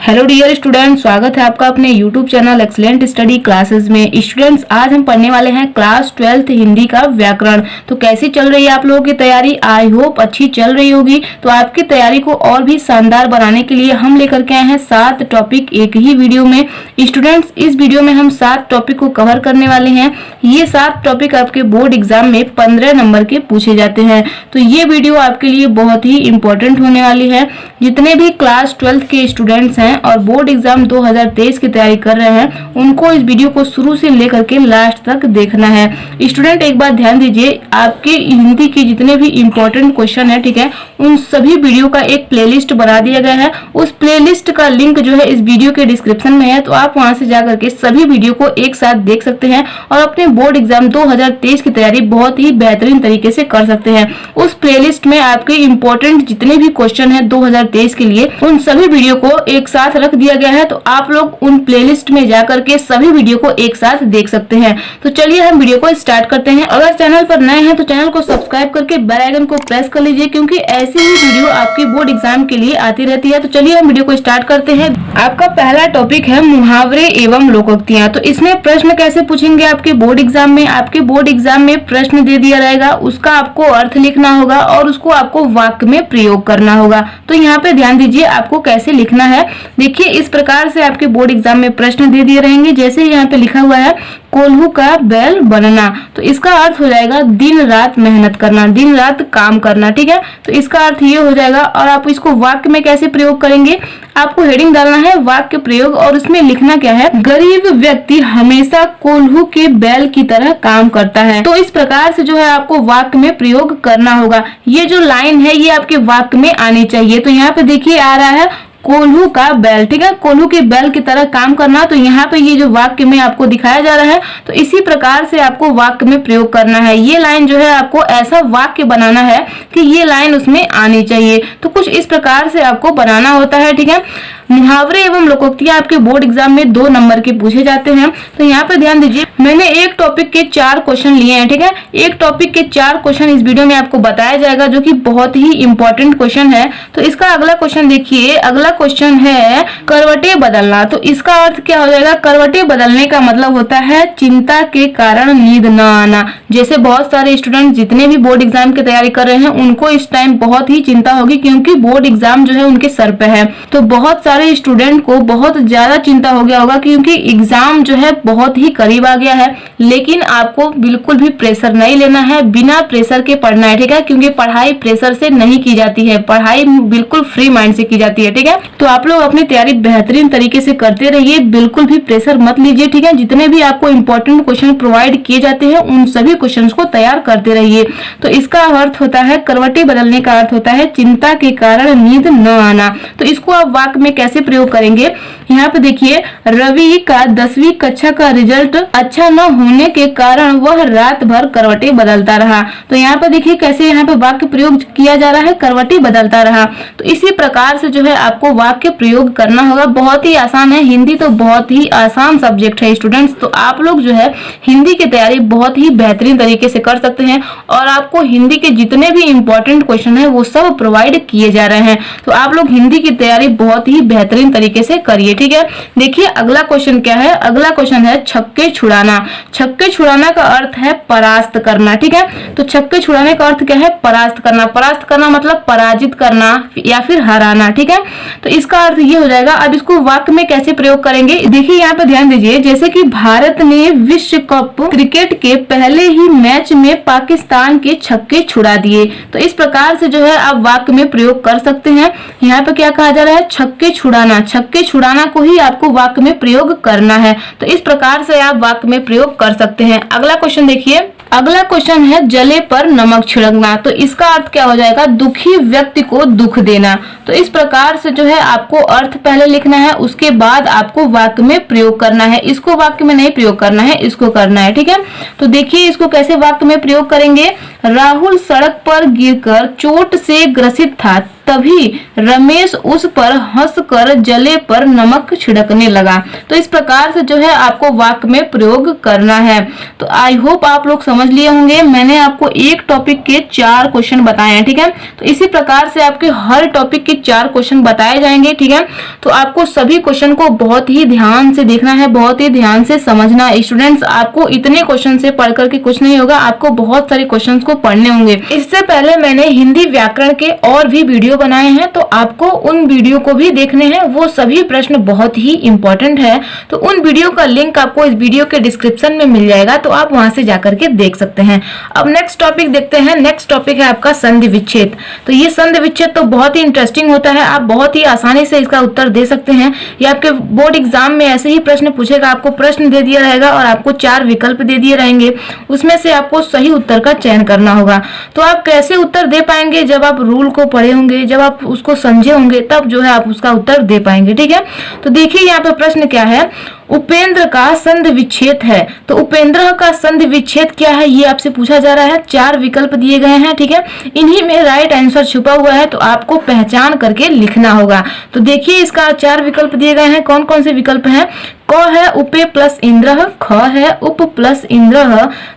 Hello dear student, स्वागत है आपका अपने YouTube channel excellent study classes में। स्टूडेंट्स, आज हम पढ़ने वाले हैं क्लास 12th हिंदी का व्याकरण। तो कैसी चल रही है आप लोगों की तैयारी? आई होप अच्छी चल रही होगी। तो आपकी तैयारी को और भी शानदार बनाने के लिए हम लेकर के आए हैं 7 टॉपिक एक ही वीडियो में। स्टूडेंट्स, इस वीडियो में हम 7 टॉपिक को कवर करने वाले हैं। ये 7 टॉपिक आपके बोर्ड एग्जाम में 15 नंबर के पूछे जाते हैं। तो ये वीडियो आपके लिए बहुत ही इंपॉर्टेंट होने वाली है। जितने भी क्लास 12th के स्टूडेंट्स हैं और बोर्ड एग्जाम 2023 की तैयारी कर रहे हैं, उनको इस वीडियो को शुरू से लेकर के लास्ट तक देखना है। स्टूडेंट, एक बात ध्यान दीजिए, आपके हिंदी के जितने भी इंपॉर्टेंट क्वेश्चन है, ठीक है, उन सभी वीडियो का एक प्लेलिस्ट बना दिया गया है। उस प्लेलिस्ट का लिंक जो है इस वीडियो के डिस्क्रिप्शन में है, तो आप वहां से जाकर के सभी वीडियो को एक साथ देख सकते हैं और अपने बोर्ड एग्जाम 2023 की तैयारी बहुत ही बेहतरीन तरीके से कर सकते हैं। उस प्लेलिस्ट में आपके इंपॉर्टेंट जितने भी क्वेश्चन है 2023 के लिए, उन सभी वीडियो को एक साथ रख दिया गया है। तो आप लोग उन प्लेलिस्ट में जाकर के सभी वीडियो को एक साथ देख सकते हैं। तो चलिए हम वीडियो को स्टार्ट करते हैं। अगर चैनल पर नए हैं तो चैनल को सब्सक्राइब करके बेल आइकन को प्रेस कर लीजिए, क्योंकि ऐसी ही वीडियो आपकी बोर्ड एग्जाम के लिए आती रहती है। तो चलिए हम वीडियो को स्टार्ट करते हैं। आपका पहला टॉपिक है मुहावरे एवं लोकोक्तियां। तो इसमें प्रश्न कैसे पूछेंगे आपके बोर्ड एग्जाम में? आपके बोर्ड एग्जाम में प्रश्न दे दिया रहेगा, उसका आपको अर्थ लिखना होगा और उसको आपको वाक्य में प्रयोग करना होगा। तो यहाँ पे ध्यान दीजिए आपको कैसे लिखना है। देखिए, इस प्रकार से आपके बोर्ड एग्जाम में प्रश्न दे दिए रहेंगे। जैसे यहाँ पे लिखा हुआ है कोल्हू का बैल बनना, तो इसका अर्थ हो जाएगा दिन रात मेहनत करना, दिन रात काम करना, ठीक है। तो इसका अर्थ ये हो जाएगा। और आप इसको वाक्य में कैसे प्रयोग करेंगे? आपको हेडिंग डालना है वाक्य प्रयोग और उसमें लिखना क्या है? गरीब व्यक्ति हमेशा कोल्हू के बैल की तरह काम करता है। तो इस प्रकार से जो है आपको वाक्य में प्रयोग करना होगा। ये जो लाइन है ये आपके वाक्य में आनी चाहिए। तो यहाँ पे देखिए आ रहा है कोल्हू का बैल, ठीक है, कोल्हू के बैल की तरह काम करना। तो यहाँ पे ये जो वाक्य में आपको दिखाया जा रहा है, तो इसी प्रकार से आपको वाक्य में प्रयोग करना है। ये लाइन जो है आपको ऐसा वाक्य बनाना है कि ये लाइन उसमें आनी चाहिए। तो कुछ इस प्रकार से आपको बनाना होता है, ठीक है। मुहावरे एवं लोकोक्तियां आपके बोर्ड एग्जाम में 2 नंबर के पूछे जाते हैं। तो यहाँ पे ध्यान दीजिए, मैंने एक टॉपिक के 4 क्वेश्चन लिए हैं, ठीक है। एक टॉपिक के 4 क्वेश्चन इस वीडियो में आपको बताया जाएगा, जो कि बहुत ही इंपॉर्टेंट क्वेश्चन है। तो इसका अगला क्वेश्चन देखिए, अगला क्वेश्चन है करवटे बदलना। तो इसका अर्थ क्या हो जाएगा? करवटे बदलने का मतलब होता है चिंता के कारण नींद न आना। जैसे बहुत सारे स्टूडेंट जितने भी बोर्ड एग्जाम की तैयारी कर रहे हैं, उनको इस टाइम बहुत ही चिंता होगी, क्योंकि बोर्ड एग्जाम जो है उनके सर पे है। तो बहुत सारे स्टूडेंट को बहुत ज्यादा चिंता हो गया होगा, क्योंकि एग्जाम जो है बहुत ही करीब आ गया है। लेकिन आपको बिल्कुल भी प्रेशर नहीं लेना है, बिना प्रेशर के पढ़ना है, ठीक है, क्योंकि पढ़ाई प्रेशर से नहीं की जाती है, पढ़ाई बिल्कुल फ्री माइंड से की जाती है, ठीक है। तो आप लोग अपनी तैयारी बेहतरीन तरीके से करते रहिए, बिल्कुल भी प्रेशर मत लीजिए, ठीक है। जितने भी आपको इंपॉर्टेंट क्वेश्चन प्रोवाइड किए जाते हैं, उन सभी क्वेश्चन को तैयार करते रहिए। तो इसका अर्थ होता है, करवटे बदलने का अर्थ होता है चिंता के कारण नींद न आना। तो इसको आप वाक्य में कैसे प्रयोग करेंगे? यहाँ पे देखिए, रवि का 10वीं कक्षा का रिजल्ट अच्छा न होने के कारण वह रात भर करवटे बदलता रहा। तो यहाँ पे देखिए कैसे यहाँ पे वाक्य प्रयोग किया जा रहा है, करवटे बदलता रहा। तो इसी प्रकार से जो है आपको वाक्य प्रयोग करना होगा। बहुत ही आसान है, हिंदी तो बहुत ही आसान सब्जेक्ट है स्टूडेंट्स। तो आप लोग जो है हिंदी की तैयारी बहुत ही बेहतरीन तरीके से कर सकते हैं और आपको हिंदी के जितने भी इंपॉर्टेंट क्वेश्चन है वो सब प्रोवाइड किए जा रहे हैं। तो आप लोग हिंदी की तैयारी बहुत ही बेहतरीन तरीके से करिए, ठीक है। देखिए अगला क्वेश्चन क्या है? अगला क्वेश्चन है छक्के छुड़ाना। छक्के छुड़ाना का अर्थ है परास्त करना, ठीक है। तो छक्के छुड़ाने का अर्थ क्या है? परास्त करना। परास्त करना मतलब पराजित करना या फिर हराना, ठीक है। तो इसका अर्थ ये हो जाएगा। अब इसको वाक्य में कैसे प्रयोग करेंगे? देखिए यहाँ पे ध्यान दीजिए, जैसे कि भारत ने विश्व कप क्रिकेट के पहले ही मैच में पाकिस्तान के छक्के छुड़ा दिए। तो इस प्रकार से जो है आप वाक्य में प्रयोग कर सकते हैं। यहाँ पे क्या कहा जा रहा है? छक्के छुड़ाना। छक्के छुड़ाना को ही आपको वाक्य में प्रयोग करना है। तो इस प्रकार से आप वाक्य में प्रयोग कर सकते हैं। अगला क्वेश्चन देखिए, अगला क्वेश्चन है जले पर नमक छिड़कना। तो इसका अर्थ क्या हो जाएगा? दुखी व्यक्ति को दुख देना। तो इस प्रकार से जो है आपको अर्थ पहले लिखना है, उसके बाद आपको वाक्य में प्रयोग करना है। इसको वाक्य में नहीं प्रयोग करना है, इसको करना है, ठीक है। तो देखिए इसको कैसे वाक्य में प्रयोग करेंगे। राहुल सड़क पर गिरकर चोट से ग्रसित था, तभी रमेश उस पर हंसकर जले पर नमक छिड़कने लगा। तो इस प्रकार से जो है आपको वाक्य में प्रयोग करना है। तो आई होप आप लोग समझ लिए होंगे। मैंने आपको एक टॉपिक के 4 क्वेश्चन बताए हैं, ठीक है। तो इसी प्रकार से आपके हर टॉपिक के 4 क्वेश्चन बताए जाएंगे, ठीक है। तो आपको सभी क्वेश्चन को बहुत ही ध्यान से देखना है, बहुत ही ध्यान से समझना है। स्टूडेंट्स, आपको इतने क्वेश्चन से पढ़ करके कुछ नहीं होगा, आपको बहुत सारे क्वेश्चन को पढ़ने होंगे। इससे पहले मैंने हिंदी व्याकरण के और भी वीडियो बनाए हैं, तो आपको उन वीडियो को भी देखने हैं। वो सभी प्रश्न बहुत ही इंपॉर्टेंट है। तो उन वीडियो का लिंक आपको इस वीडियो के डिस्क्रिप्शन में मिल जाएगा, तो आप वहां से जाकर के देख सकते हैं। अब नेक्स्ट टॉपिक देखते हैं। नेक्स्ट टॉपिक है आपका संधि विच्छेद। तो ये संधि विच्छेद तो बहुत ही इंटरेस्टिंग होता है। आप बहुत ही आसानी से इसका उत्तर दे सकते हैं। ये आपके बोर्ड एग्जाम में ऐसे ही प्रश्न पूछेगा। आपको प्रश्न दे दिया रहेगा और आपको 4 विकल्प दे दिए रहेंगे, उसमें से आपको सही उत्तर का चयन करना होगा। तो आप कैसे उत्तर दे पाएंगे? जब आप रूल को पढ़े होंगे, जब आप उसको समझे होंगे, तब जो है आप उसका उत्तर दे पाएंगे, ठीक है। तो देखिए यहाँ पे प्रश्न क्या है, उपेंद्र का संधि विच्छेद है। तो उपेंद्र का संधि विच्छेद क्या है, ये आपसे पूछा जा रहा है। 4 विकल्प दिए गए हैं, ठीक है। इन्हीं में राइट आंसर छुपा हुआ है, तो आपको पहचान करके लिखना होगा। तो देखिए इसका 4 विकल्प दिए गए हैं। कौन कौन से विकल्प हैं? क है उपे प्लस इंद्र, ख है उप प्लस इंद्र,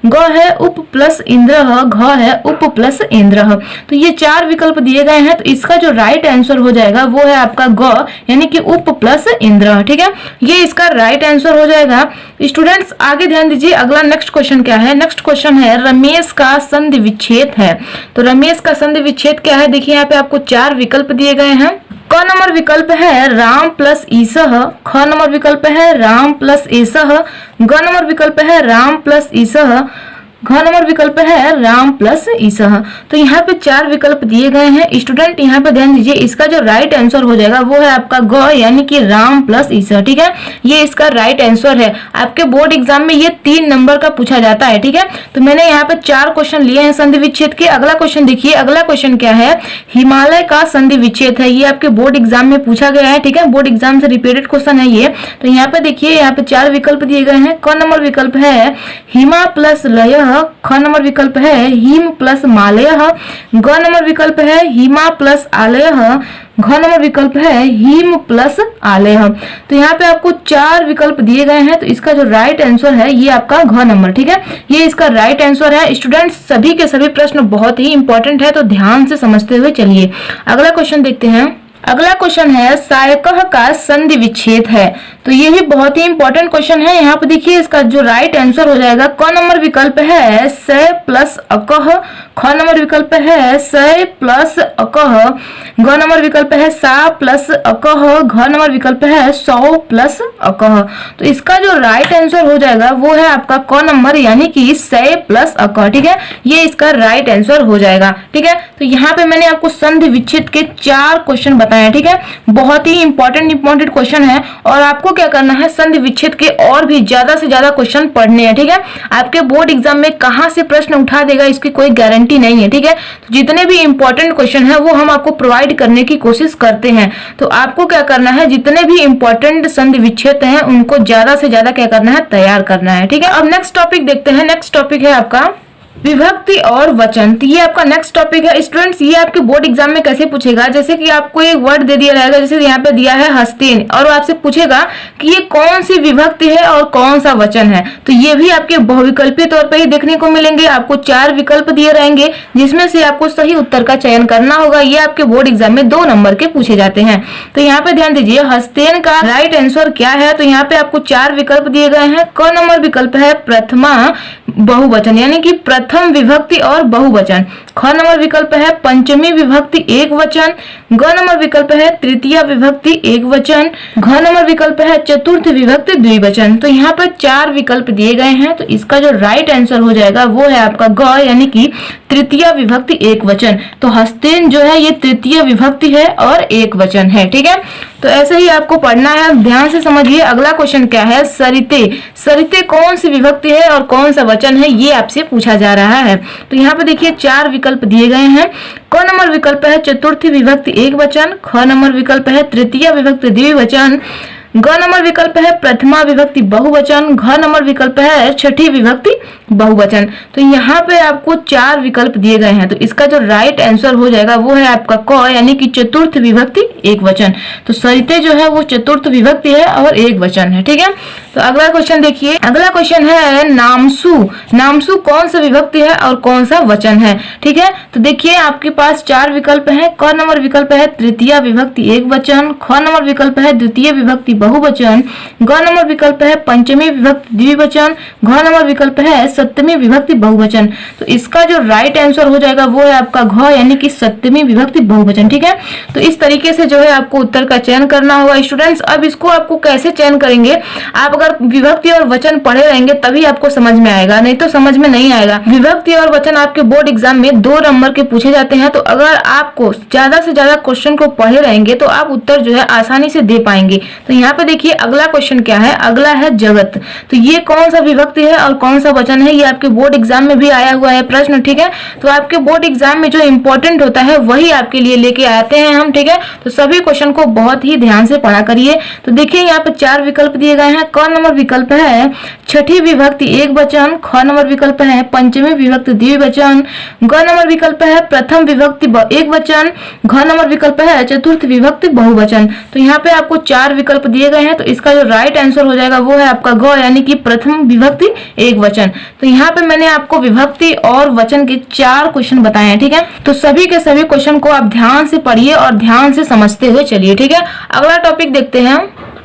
ग है उप प्लस इंद्र, घ है उप प्लस इंद्र। तो ये 4 विकल्प दिए गए हैं। तो इसका जो राइट आंसर हो जाएगा वो है आपका ग, यानी कि उप प्लस इंद्र, ठीक है। ये इसका राइट आंसर हो जाएगा। स्टूडेंट्स आगे ध्यान दीजिए। अगला नेक्स्ट क्वेश्चन क्या है? नेक्स्ट क्वेश्चन है रमेश का संधि विच्छेद है। तो रमेश का संधि विच्छेद क्या है? देखिए यहाँ पे आपको 4 विकल्प दिए गए हैं। क नंबर विकल्प है राम प्लस ईसह, ख नंबर विकल्प है राम प्लस एसह, ग नंबर विकल्प है राम प्लस ईसह, घ नंबर विकल्प है राम प्लस ईसह। तो यहाँ पे 4 विकल्प दिए गए हैं। स्टूडेंट यहाँ पे ध्यान दीजिए, इसका जो राइट आंसर हो जाएगा वो है आपका ग, यानी कि राम प्लस ईसह, ठीक है। ये इसका राइट आंसर है। आपके बोर्ड एग्जाम में ये 3 नंबर का पूछा जाता है, ठीक है। तो मैंने यहाँ पे 4 क्वेश्चन लिए हैं संधि विच्छेद के। अगला क्वेश्चन देखिए। अगला क्वेश्चन क्या है? हिमालय का संधि विच्छेद है। ये आपके बोर्ड एग्जाम में पूछा गया है, ठीक है। बोर्ड एग्जाम से रिपीटेड क्वेश्चन है ये। तो यहाँ पे देखिए, यहाँ पे 4 विकल्प दिए गए हैं। क नंबर विकल्प है हिमा प्लस लय, ख नंबर विकल्प है हिम प्लस मालय, ग नंबर विकल्प है हिमा प्लस आलय, घ नंबर विकल्प है हिम प्लस आलय। तो यहाँ पे आपको 4 विकल्प दिए गए हैं। तो इसका जो राइट आंसर है ये आपका घ नंबर, ठीक है। ये इसका राइट आंसर है। स्टूडेंट्स सभी के सभी प्रश्न बहुत ही इंपॉर्टेंट है, तो ध्यान से समझते हुए चलिए। अगला क्वेश्चन देखते हैं। अगला क्वेश्चन है सायकह का संधि विच्छेद है। तो ये भी बहुत ही इंपॉर्टेंट क्वेश्चन है। यहाँ पे देखिए इसका जो राइट आंसर हो जाएगा, क नंबर विकल्प है सय प्लस अकह, ख नंबर विकल्प है सय प्लस अकह, ग नंबर विकल्प है सा प्लस अकह, घ नंबर विकल्प है सौ प्लस अकह। तो इसका जो राइट आंसर हो जाएगा वो है आपका क नंबर, यानी कि सय प्लस अकह, ठीक है। ये इसका राइट आंसर हो जाएगा, ठीक है। तो यहाँ पे मैंने आपको संधि विच्छेद के 4 क्वेश्चन बताए हैं, ठीक है। बहुत ही इंपॉर्टेंट क्वेश्चन है, और आपको क्या करना है, संधि विच्छेद के और भी ज्यादा से ज्यादा क्वेश्चन पढ़ने हैं, ठीक है। आपके बोर्ड एग्जाम में कहां से प्रश्न उठा देगा इसकी कोई गारंटी नहीं है, ठीक है। तो जितने भी इंपॉर्टेंट क्वेश्चन है वो हम आपको प्रोवाइड करने की कोशिश करते हैं। तो आपको क्या करना है, जितने भी इंपॉर्टेंट संधि विच्छेद हैं उनको ज्यादा से ज्यादा क्या करना है, तैयार करना है, ठीक है। अब नेक्स्ट टॉपिक देखते हैं। नेक्स्ट टॉपिक है आपका विभक्ति और वचन। तो ये आपका नेक्स्ट टॉपिक है। स्टूडेंट्स ये आपके बोर्ड एग्जाम में कैसे पूछेगा, जैसे कि आपको एक वर्ड दे दिया रहेगा, जैसे यहाँ पे दिया है हस्तीन, और वो आपसे पूछेगा कि ये कौन सी विभक्ति है और कौन सा वचन है। तो ये भी आपके बहुविकल्पीय तौर पर ही देखने को मिलेंगे। आपको 4 विकल्प दिए रहेंगे, जिसमें से आपको सही उत्तर का चयन करना होगा। ये आपके बोर्ड एग्जाम में 2 नंबर के पूछे जाते हैं। तो यहाँ पे ध्यान दीजिए, हस्तेन का राइट आंसर क्या है। तो यहाँ पे आपको 4 विकल्प दिए गए हैं। क नंबर विकल्प है प्रथमा बहुवचन, यानी कि प्रथम विभक्ति और बहुवचन। ख नंबर विकल्प है पंचमी विभक्ति एक वचन, ग नंबर विकल्प है तृतीय विभक्ति एक वचन, घ नंबर विकल्प है चतुर्थ विभक्ति द्विवचन। तो यहाँ पर 4 विकल्प दिए गए हैं। तो इसका जो राइट आंसर हो जाएगा वो है आपका ग, यानी कि तृतीय विभक्ति एक वचन। तो हस्तेन जो है ये तृतीय विभक्ति है और एक वचन है, ठीक है। तो ऐसे ही आपको पढ़ना है, ध्यान से समझिए। अगला क्वेश्चन क्या है, सरिते। सरिते कौन सी विभक्ति है और कौन सा वचन है, ये आपसे पूछा जा रहा है। तो यहाँ पे देखिए 4 विकल्प दिए गए हैं। क नंबर विकल्प है चतुर्थी विभक्ति एक वचन, ख नंबर विकल्प है तृतीय विभक्ति द्विवचन, ग नंबर विकल्प है प्रथमा विभक्ति बहुवचन, घ नंबर विकल्प है छठी विभक्ति बहुवचन। तो यहाँ पे आपको 4 विकल्प दिए गए हैं, तो इसका जो राइट आंसर हो जाएगा वो है आपका क, यानी कि चतुर्थ विभक्ति एक वचन। तो सरिते जो है वो चतुर्थ विभक्ति है और एक वचन है, ठीक है। तो अगला क्वेश्चन देखिए, अगला क्वेश्चन है नामसु। नामसु कौन सा विभक्ति है और कौन सा वचन है, ठीक है। तो देखिए आपके पास 4 विकल्प हैं। क नंबर विकल्प है तृतीया विभक्ति एक वचन, ख नंबर विकल्प है द्वितीय विभक्ति बहुवचन, ग नंबर विकल्प है पंचमी विभक्ति द्विवचन, घ नंबर विकल्प है सप्तमी विभक्ति बहुवचन। तो इसका जो राइट आंसर हो जाएगा वो है आपका घ, यानी कि सप्तमी विभक्ति बहुवचन, ठीक है। तो इस तरीके से जो है आपको उत्तर का चयन करना होगा स्टूडेंट्स। अब इसको आपको कैसे चयन करेंगे, आप अगर विभक्ति और वचन पढ़े रहेंगे तभी आपको समझ में आएगा, नहीं तो समझ में नहीं आएगा। विभक्ति और वचन आपके बोर्ड एग्जाम में 2 नंबर के पूछे जाते हैं, तो अगर आपको ज्यादा से ज्यादा क्वेश्चन को पढ़े रहेंगे तो आप उत्तर जो है आसानी से दे पाएंगे। तो यहाँ पे देखिए अगला क्वेश्चन क्या है, अगला है जगत। तो ये कौन सा विभक्ति है और कौन सा वचन है, ये आपके बोर्ड एग्जाम में भी आया हुआ है प्रश्न, ठीक है। तो आपके बोर्ड एग्जाम में जो इंपॉर्टेंट होता है वही आपके लिए लेके आते हैं हम, ठीक है। तो सभी क्वेश्चन को बहुत ही ध्यान से पढ़ा करिए। तो देखिए यहाँ पे 4 विकल्प दिए गए हैं। क नंबर विकल्प है छठी विभक्ति एक वचन, ख नंबर विकल्प है पंचमी विभक्ति द्विवचन, ग नंबर विकल्प है प्रथम विभक्ति एक वचन, घ नंबर विकल्प है चतुर्थ विभक्ति बहुवचन। तो यहाँ पे आपको 4 विकल्प दिए गए हैं, तो इसका जो राइट आंसर हो जाएगा वो है आपका ग, यानी कि प्रथम विभक्ति एक वचन। तो यहाँ पे मैंने आपको विभक्ति और वचन के 4 क्वेश्चन बताए हैं, ठीक है। तो सभी के सभी क्वेश्चन को आप ध्यान से पढ़िए और ध्यान से समझते हुए चलिए, ठीक है। अगला टॉपिक देखते हैं।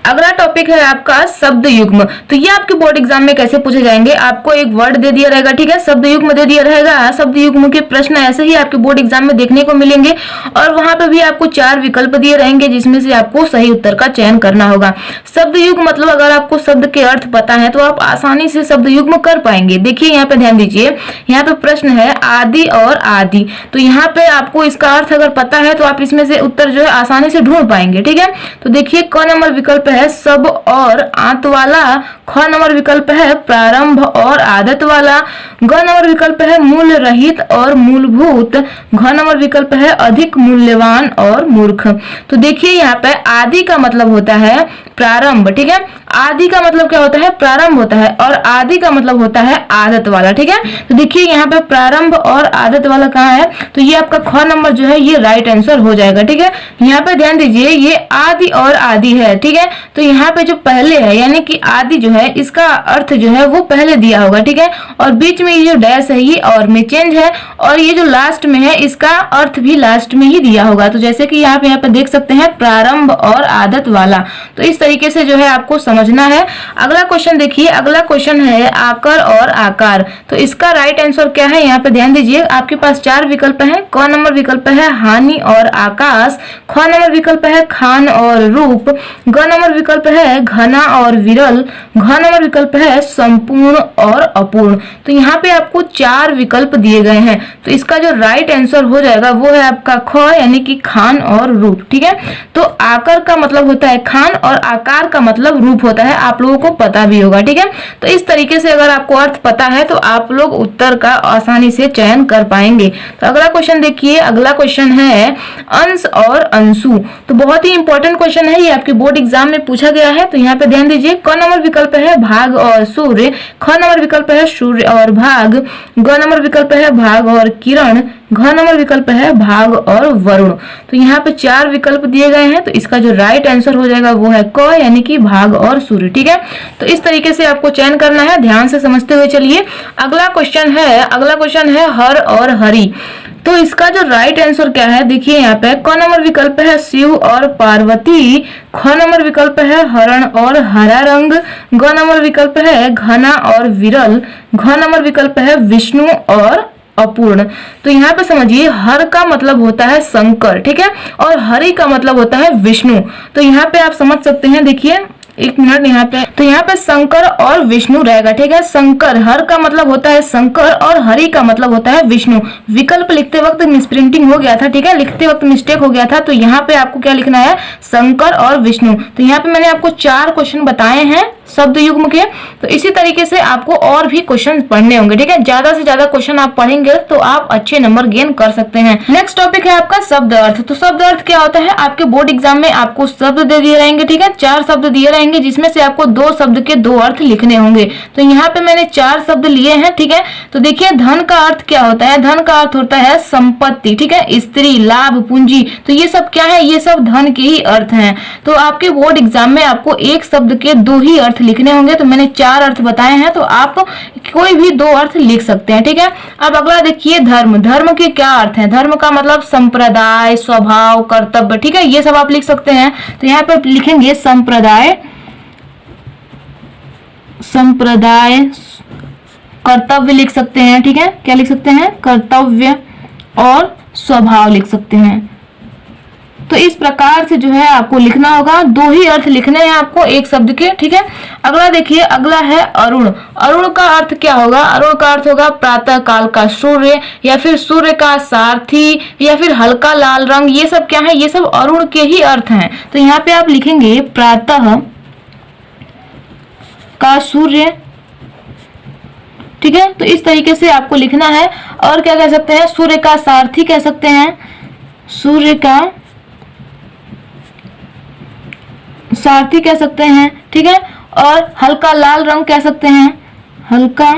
अगला टॉपिक है आपका शब्द युग्म। तो ये आपके बोर्ड एग्जाम में कैसे पूछे जाएंगे, आपको एक वर्ड दे दिया रहेगा, ठीक है, शब्द युग्म दे दिया रहेगा। शब्द युग्म के प्रश्न ऐसे ही आपके बोर्ड एग्जाम में देखने को मिलेंगे और वहां पे भी आपको 4 विकल्प दिए रहेंगे जिसमें से आपको सही उत्तर का चयन करना होगा। शब्द युग्म मतलब अगर आपको शब्द के अर्थ पता है तो आप आसानी से शब्द युग्म कर पाएंगे। देखिए यहाँ पे ध्यान दीजिए, यहाँ पे प्रश्न है आदि और आदि। तो यहाँ पे आपको इसका अर्थ अगर पता है तो आप इसमें से उत्तर जो है आसानी से ढूंढ पाएंगे, ठीक है। तो देखिए क नंबर विकल्प है सब और आंत वाला, ख नंबर विकल्प है प्रारंभ और आदत वाला, ग नंबर विकल्प है मूल रहित और मूलभूत, घ नंबर विकल्प है अधिक मूल्यवान और मूर्ख। तो देखिए यहाँ पे आदि का मतलब होता है प्रारंभ, ठीक है। आदि का मतलब क्या होता है, प्रारंभ होता है, और आदि का मतलब होता है आदत वाला, ठीक है। तो देखिए यहाँ पे प्रारंभ और आदत वाला कहाँ है, तो ये आपका ख नंबर जो है ये राइट आंसर हो जाएगा, ठीक है। यहाँ पे ध्यान दीजिए ये आदि और आदि है, ठीक है। तो यहाँ पे जो पहले है यानी कि आदि जो है इसका अर्थ जो है वो पहले दिया होगा, ठीक है। और बीच में ये जो डैश है ये और में चेंज है, और ये जो लास्ट में है इसका अर्थ भी लास्ट में ही दिया होगा। तो जैसे कि यहाँ पे देख सकते हैं प्रारंभ और आदत वाला। तो इस तरीके से जो है आपको समझना है। अगला क्वेश्चन देखिए, अगला क्वेश्चन है आकर और आकार। तो इसका राइट आंसर क्या है, यहाँ पे ध्यान दीजिए आपके पास 4 विकल्प हैं। क नंबर विकल्प है हानि और आकाश, ख नंबर विकल्प है खान और रूप, ग नंबर विकल्प है घना और विरल, घ नंबर विकल्प है संपूर्ण और अपूर्ण। तो यहाँ पे आपको 4 विकल्प दिए गए हैं, तो इसका जो राइट आंसर हो जाएगा वो है आपका ख, यानी कि खान और रूप, ठीक है। तो आकर का मतलब होता है खान और आकार का मतलब रूप होता है, आप लोगों को पता भी होगा, ठीक है। तो इस तरीके से अगर आपको अर्थ पता है तो आप लोग उत्तर का आसानी से चयन कर पाएंगे। तो अगला क्वेश्चन देखिए, अगला क्वेश्चन है अंश और अंशु। तो बहुत ही इंपॉर्टेंट क्वेश्चन है, ये आपके बोर्ड एग्जाम में पूछा गया है। तो यहाँ पे ध्यान दीजिए क नंबर विकल्प है भाग और सूर्य, ख नंबर विकल्प है सूर्य और भाग, ग नंबर विकल्प है भाग और किरण, घ नंबर विकल्प है भाग और वरुण। तो यहाँ पे 4 विकल्प दिए गए हैं, तो इसका जो राइट आंसर हो जाएगा वो है क, यानी कि भाग और सूर्य, ठीक है। तो इस तरीके से आपको चयन करना है, ध्यान से समझते हुए चलिए। अगला क्वेश्चन है हर और हरि। तो इसका जो राइट आंसर क्या है, देखिए यहाँ पे क नंबर विकल्प है शिव और पार्वती, ख नंबर विकल्प है हरण और हरा रंग, ग नंबर विकल्प है घना और विरल, घ नंबर विकल्प है विष्णु और अपूर्ण। तो यहाँ पे समझिए हर का मतलब होता है शंकर, ठीक है, और हरि का मतलब होता है विष्णु। तो यहाँ पे आप समझ सकते हैं, देखिए एक मिनट यहाँ पे, तो यहाँ पे शंकर और विष्णु रहेगा, ठीक है। शंकर, हर का मतलब होता है शंकर और हरि का मतलब होता है विष्णु। विकल्प लिखते वक्त मिसप्रिंटिंग हो गया था, ठीक है, लिखते वक्त मिस्टेक हो गया था। तो यहाँ पे आपको क्या लिखना है, शंकर और विष्णु। तो यहाँ पे मैंने आपको 4 क्वेश्चन बताए हैं शब्द युग्म के। तो इसी तरीके से आपको और भी क्वेश्चन पढ़ने होंगे, ठीक है। ज्यादा से ज्यादा क्वेश्चन आप पढ़ेंगे तो आप अच्छे नंबर गेन कर सकते हैं। नेक्स्ट टॉपिक है आपका शब्द अर्थ। तो शब्द अर्थ क्या होता है, आपके बोर्ड एग्जाम में आपको शब्द दे दिए रहेंगे, ठीक है, 4 शब्द दिए रहेंगे। रहेंगे, जिसमें से आपको 2 शब्द के 2 अर्थ लिखने होंगे। तो यहाँ पे मैंने 4 शब्द लिए हैं, ठीक है। तो देखिए धन का अर्थ क्या होता है, धन का अर्थ होता है संपत्ति, ठीक है, स्त्री, लाभ, पूंजी। तो ये सब क्या है, ये सब धन के ही अर्थ हैं। तो आपके बोर्ड एग्जाम में आपको एक शब्द के 2 ही अर्थ लिखने होंगे। तो मैंने 4 अर्थ बताए हैं, तो आप कोई भी 2 अर्थ लिख सकते हैं, ठीक है। अब अगला देखिए धर्म। धर्म के क्या अर्थ है, धर्म का मतलब संप्रदाय, स्वभाव, कर्तव्य, ठीक है, ये सब आप लिख सकते हैं। तो यहाँ पर लिखेंगे संप्रदाय, संप्रदाय, कर्तव्य लिख सकते हैं, ठीक है। क्या लिख सकते हैं, कर्तव्य और स्वभाव लिख सकते हैं। तो इस प्रकार से जो है आपको लिखना होगा, 2 ही अर्थ लिखने हैं आपको एक शब्द के, ठीक है। अगला देखिए, अगला है अरुण। अरुण का अर्थ क्या होगा, अरुण का अर्थ होगा प्रातः काल का सूर्य, या फिर सूर्य का सारथी, या फिर हल्का लाल रंग। ये सब क्या है, ये सब अरुण के ही अर्थ हैं। तो यहाँ पे आप लिखेंगे प्रातः का सूर्य, ठीक है। तो इस तरीके से आपको लिखना है। और क्या कह सकते हैं, सूर्य का सारथी कह सकते हैं, सूर्य का सारथी कह सकते हैं, ठीक है। और हल्का लाल रंग कह सकते हैं, हल्का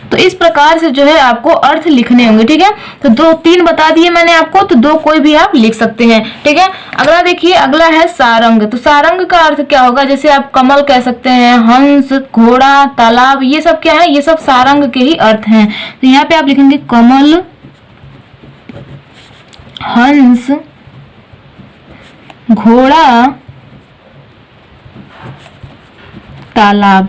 तो इस प्रकार से जो है आपको अर्थ लिखने होंगे, ठीक है। तो 2-3 बता दिए मैंने आपको, तो 2 कोई भी आप लिख सकते हैं, ठीक है। अगला देखिए, अगला है सारंग। तो सारंग का अर्थ क्या होगा, जैसे आप कमल कह सकते हैं, हंस, घोड़ा, तालाब, ये सब क्या है, ये सब सारंग के ही अर्थ हैं। तो यहाँ पे आप लिखेंगे कमल, हंस, घोड़ा, तालाब,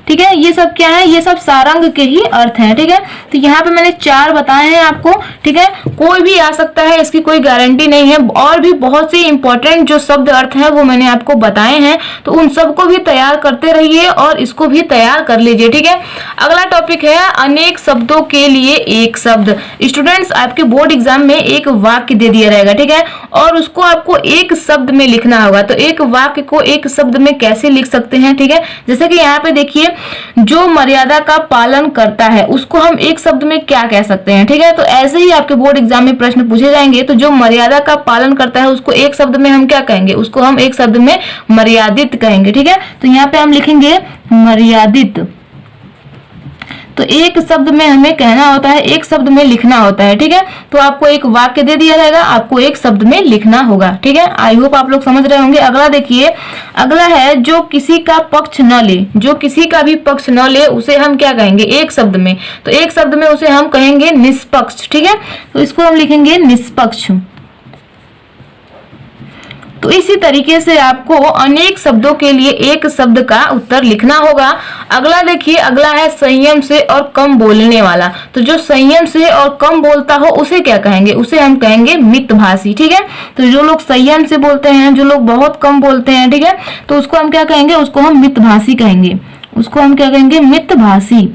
ठीक है। ये सब क्या है, ये सब सारंग के ही अर्थ हैं, ठीक है। तो यहाँ पे मैंने 4 बताए हैं आपको, ठीक है। कोई भी आ सकता है, इसकी कोई गारंटी नहीं है। और भी बहुत सी इंपॉर्टेंट जो शब्द अर्थ हैं वो मैंने आपको बताए हैं, तो उन सबको भी तैयार करते रहिए और इसको भी तैयार कर लीजिए, ठीक है। अगला टॉपिक है अनेक शब्दों के लिए एक शब्द। स्टूडेंट्स, आपके बोर्ड एग्जाम में एक वाक्य दे दिया रहेगा, ठीक है, और उसको आपको एक शब्द में लिखना होगा। तो एक वाक्य को एक शब्द में कैसे लिख सकते हैं, ठीक है। जैसे कि यहाँ पे देखिए, जो मर्यादा का पालन करता है उसको हम एक शब्द में क्या कह सकते हैं, ठीक है। तो ऐसे ही आपके बोर्ड एग्जाम में प्रश्न पूछे जाएंगे। तो जो मर्यादा का पालन करता है उसको एक शब्द में हम क्या कहेंगे, उसको हम एक शब्द में मर्यादित कहेंगे, ठीक है। तो यहाँ पे हम लिखेंगे मर्यादित। तो एक शब्द में हमें कहना होता है, एक शब्द में लिखना होता है, ठीक है। तो आपको एक वाक्य दे दिया जाएगा, आपको एक शब्द में लिखना होगा, ठीक है। आई होप आप लोग समझ रहे होंगे। अगला देखिए, अगला है जो किसी का पक्ष न ले। जो किसी का भी पक्ष न ले उसे हम क्या कहेंगे, एक शब्द में। तो एक शब्द में उसे हम कहेंगे निष्पक्ष, ठीक है। तो इसको हम लिखेंगे निष्पक्ष। तो इसी तरीके से आपको अनेक शब्दों के लिए एक शब्द का उत्तर लिखना होगा। अगला देखिए, अगला है संयम से और कम बोलने वाला। तो जो संयम से और कम बोलता हो उसे क्या कहेंगे, उसे हम कहेंगे मितभाषी, ठीक है। तो जो लोग संयम से बोलते हैं, जो लोग बहुत कम बोलते हैं, ठीक है, तो उसको हम क्या कहेंगे, उसको हम मितभाषी कहेंगे, उसको हम क्या कहेंगे, मितभाषी।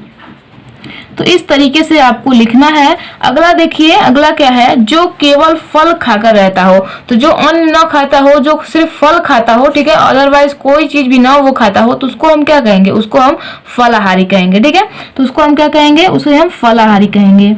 तो इस तरीके से आपको लिखना है। अगला देखिए, अगला क्या है, जो केवल फल खाकर रहता हो। तो जो अन्न न खाता हो, जो सिर्फ फल खाता हो, ठीक है, अदरवाइज कोई चीज भी ना वो खाता हो, तो उसको हम क्या कहेंगे, उसको हम फलाहारी कहेंगे, ठीक है। तो उसको हम क्या कहेंगे, उसे हम फलाहारी कहेंगे।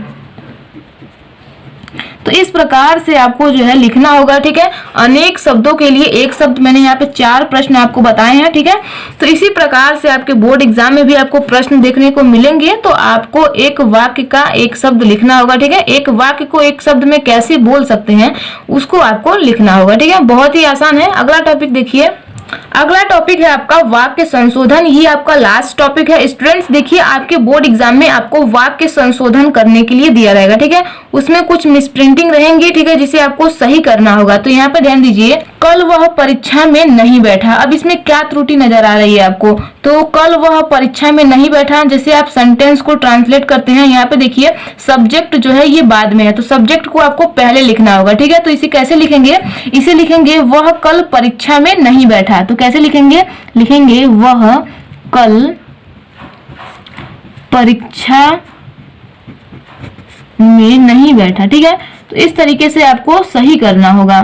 तो इस प्रकार से आपको जो है लिखना होगा, ठीक है। अनेक शब्दों के लिए एक शब्द, मैंने यहाँ पे 4 प्रश्न आपको बताए हैं, ठीक है। तो इसी प्रकार से आपके बोर्ड एग्जाम में भी आपको प्रश्न देखने को मिलेंगे। तो आपको एक वाक्य का एक शब्द लिखना होगा, ठीक है। एक वाक्य को एक शब्द में कैसे बोल सकते हैं उसको आपको लिखना होगा, ठीक है। बहुत ही आसान है। अगला टॉपिक देखिए, अगला टॉपिक है आपका वाक्य संशोधन। ये आपका लास्ट टॉपिक है। स्टूडेंट्स देखिए, आपके बोर्ड एग्जाम में आपको वाक्य संशोधन करने के लिए दिया रहेगा, ठीक है। उसमें कुछ मिसप्रिंटिंग रहेंगी, ठीक है, जिसे आपको सही करना होगा। तो यहाँ पे ध्यान दीजिए, कल वह परीक्षा में नहीं बैठा। अब इसमें क्या त्रुटि नजर आ रही है आपको, तो कल वह परीक्षा में नहीं बैठा, जैसे आप सेंटेंस को ट्रांसलेट करते हैं, यहाँ पे देखिए सब्जेक्ट जो है ये बाद में है, तो सब्जेक्ट को आपको पहले लिखना होगा, ठीक है। तो इसे कैसे लिखेंगे, इसे लिखेंगे वह कल परीक्षा में नहीं बैठा। तो कैसे लिखेंगे, लिखेंगे वह कल परीक्षा में नहीं बैठा, ठीक है। तो इस तरीके से आपको सही करना होगा।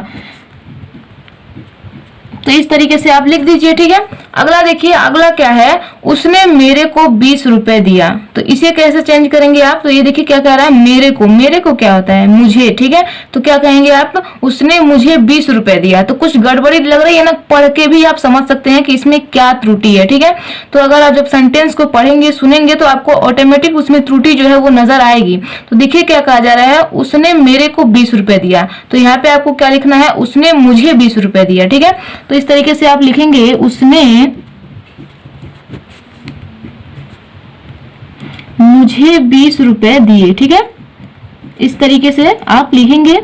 तो इस तरीके से आप लिख दीजिए, ठीक है। अगला देखिए, अगला क्या है, उसने मेरे को 20 रुपए दिया। तो इसे कैसे चेंज करेंगे आप, तो ये देखिए क्या कह रहा है, मेरे को क्या होता है, मुझे, ठीक है। तो क्या कहेंगे आप, उसने मुझे 20 रुपए दिया। तो कुछ गड़बड़ी लग रही है ना, पढ़ के भी आप समझ सकते हैं कि इसमें क्या त्रुटि है, ठीक है। तो अगर आप जब सेंटेंस को पढ़ेंगे सुनेंगे तो आपको ऑटोमेटिक उसमें त्रुटि जो है वो नजर आएगी। तो देखिए क्या कहा जा रहा है, उसने मेरे को 20 रुपए दिया। तो यहाँ पे आपको क्या लिखना है, उसने मुझे 20 रुपए दिया, ठीक है। तो इस तरीके से आप लिखेंगे, उसने मुझे 20 रुपए दिए, ठीक है। इस तरीके से आप लिखेंगे।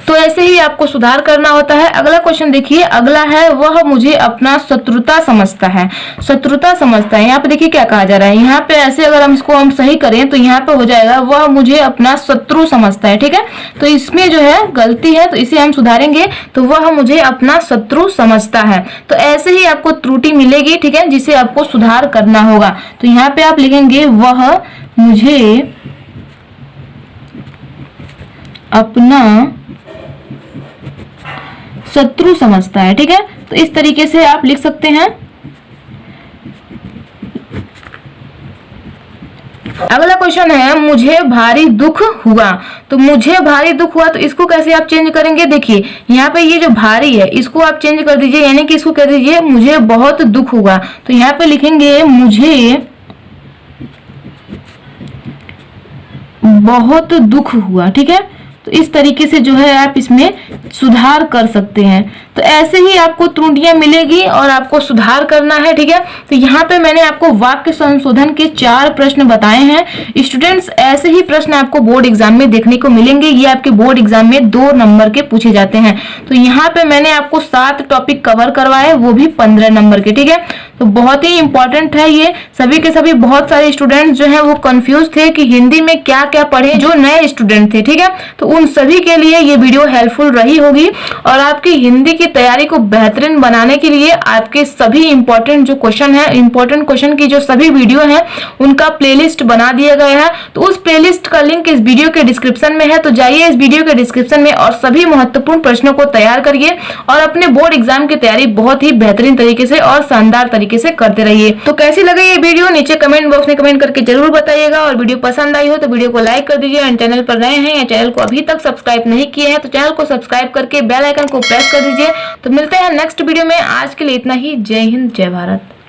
तो ऐसे ही आपको सुधार करना होता है। अगला क्वेश्चन देखिए, अगला है, वह मुझे अपना शत्रुता समझता है। शत्रुता समझता है, यहाँ पे देखिए क्या कहा जा रहा है, यहाँ पे ऐसे अगर हम इसको सही करें तो यहाँ पे हो जाएगा, वह मुझे अपना शत्रु समझता है, ठीक है। तो इसमें जो है गलती है, तो इसे हम सुधारेंगे। तो वह मुझे अपना शत्रु समझता है। तो ऐसे ही आपको त्रुटि मिलेगी, ठीक है, जिसे आपको सुधार करना होगा। तो यहाँ पे आप लिखेंगे, वह मुझे अपना शत्रु समझता है, ठीक है। तो इस तरीके से आप लिख सकते हैं। अगला क्वेश्चन है, मुझे भारी दुख हुआ। तो मुझे भारी दुख हुआ, तो इसको कैसे आप चेंज करेंगे, देखिए यहाँ पे ये जो भारी है इसको आप चेंज कर दीजिए, यानी कि इसको कह दीजिए मुझे बहुत दुख हुआ। तो यहाँ पे लिखेंगे, मुझे बहुत दुख हुआ, ठीक है। तो इस तरीके से जो है आप इसमें सुधार कर सकते हैं। तो ऐसे ही आपको त्रुटियां मिलेगी और आपको सुधार करना है, ठीक है। तो यहाँ पे मैंने आपको वाक्य संशोधन के 4 प्रश्न बताए हैं। स्टूडेंट्स, ऐसे ही प्रश्न आपको बोर्ड एग्जाम में देखने को मिलेंगे। ये आपके बोर्ड एग्जाम में 2 नंबर के पूछे जाते हैं। तो यहाँ पे मैंने आपको 7 टॉपिक कवर करवाए, वो भी 15 नंबर के, ठीक है। तो बहुत ही इंपॉर्टेंट है ये, सभी के सभी। बहुत सारे स्टूडेंट्स जो है वो कंफ्यूज थे कि हिंदी में क्या क्या पढ़े, जो नए स्टूडेंट थे, ठीक है। तो उन सभी के लिए ये वीडियो हेल्पफुल रही होगी और आपकी हिंदी की तैयारी को बेहतरीन बनाने के लिए आपके सभी इंपॉर्टेंट जो क्वेश्चन है, इंपॉर्टेंट क्वेश्चन की जो सभी वीडियो है उनका प्लेलिस्ट बना दिया गया है। तो उस प्लेलिस्ट का लिंक इस वीडियो के डिस्क्रिप्शन में है। तो जाइए इस वीडियो के डिस्क्रिप्शन में और सभी महत्वपूर्ण प्रश्नों को तैयार करिए और अपने बोर्ड एग्जाम की तैयारी बहुत ही बेहतरीन तरीके से और शानदार तरीके से करते रहिए। तो कैसी लगी ये वीडियो, नीचे कमेंट बॉक्स में कमेंट करके जरूर बताइएगा। और वीडियो पसंद आई हो तो वीडियो को लाइक कर दीजिए। और चैनल पर नए हैं या चैनल को अभी तक सब्सक्राइब नहीं किए हैं तो चैनल को सब्सक्राइब करके बेल आइकन को प्रेस कर दीजिए। तो मिलते हैं नेक्स्ट वीडियो में। आज के लिए इतना ही। जय हिंद, जय भारत।